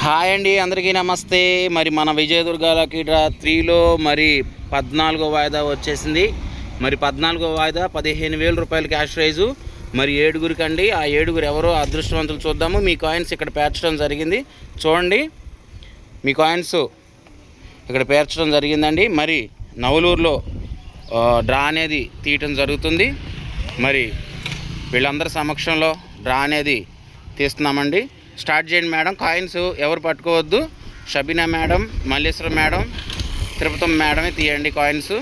Hi అండి, అందరికీ నమస్తే. మరి మన విజయదుర్గ లక్కీ డ్రా 3లో మరి 14వ వాయిదా వచ్చేసింది. మరి 14వ వాయిదా 15,000 రూపాయలు క్యాష్ ప్రైజు. మరి 7గురికి అండి. ఆ 7గురు ఎవరో అదృష్టవంతులు చూద్దాము. మీ కాయిన్స్ ఇక్కడ పేర్చడం జరిగింది, చూడండి. మీ కాయిన్స్ ఇక్కడ పేర్చడం జరిగిందండి. మరి నవలూరులో డ్రా అనేది తీయటం జరుగుతుంది. మరి వీళ్ళందరి సమక్షంలో డ్రా అనేది తీస్తున్నామండి. స్టార్ట్ చేయండి మేడం. కాయిన్స్ ఎవరు పట్టుకోవద్దు. షబీనా మేడం, మల్లేశ్వరం మేడం, తిరుపతి మేడమే తీయండి కాయిన్స్.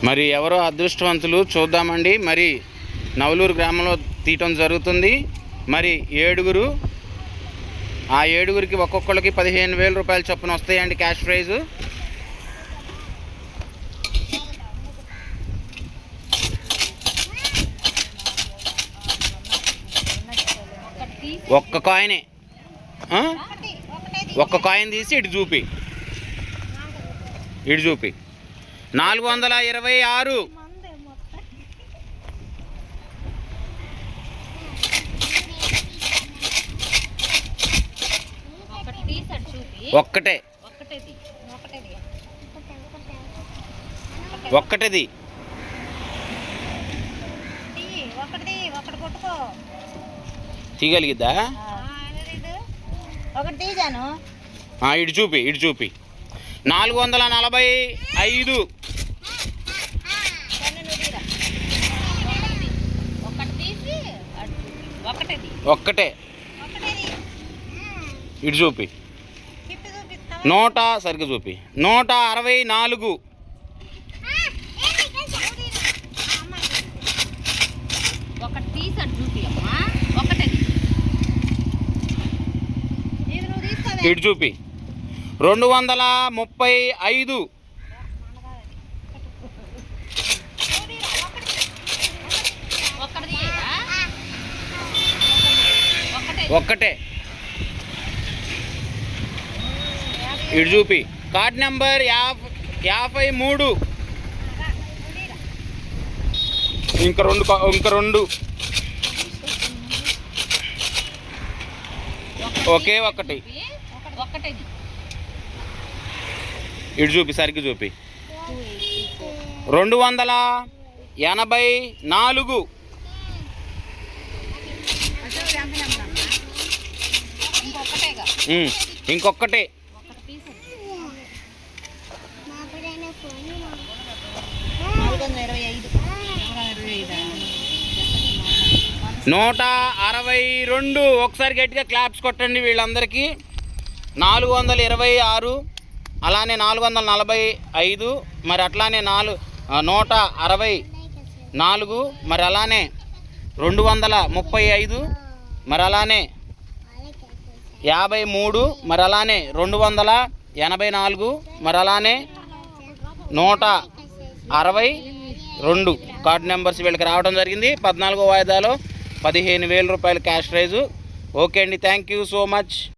మరి ఎవరో అదృష్టవంతులు చూద్దామండి. మరి నవలూరు గ్రామంలో తీయటం జరుగుతుంది. మరి 7గురు, ఆ 7గురికి ఒక్కొక్కరికి 15,000 రూపాయలు చొప్పున వస్తాయండి క్యాష్ ప్రైజు. ఒక్క కాయినే, ఒక్క కాయిన్ తీసి ఇటు చూపి, ఇటు చూపి. 426. ఒక్కటే, ఒక్కటేది. తీయగలిగిద్దా? ఇటు చూపి, ఇటు చూపి. 445. ఒక్కటే, ఇటు చూపి. 100 సరిగ్గా చూపి. 164. ఇటు చూపి. 235. ఒక్కటే, ఇటు చూపి. Card number 53. ఇంకా రెండు. ఒకే ఒకటి. ఇటు చూపి, సరిగ్గా చూపి. 284. ఇంకొక్కటే. 162. ఒకసారి గట్టిగా క్లాప్స్ కొట్టండి వీళ్ళందరికీ. 426, అలానే 445, మరి అట్లానే 164, మరి అలానే 235, మరి అలానే 53, మరి అలానే 284, మరి అలానే 162 కార్డు నెంబర్స్ వీళ్ళకి రావడం జరిగింది. 14వ వాయిదాలో 15,000 రూపాయలు క్యాష్ ప్రైజు. ఓకే అండి, థ్యాంక్ యూ సో మచ్.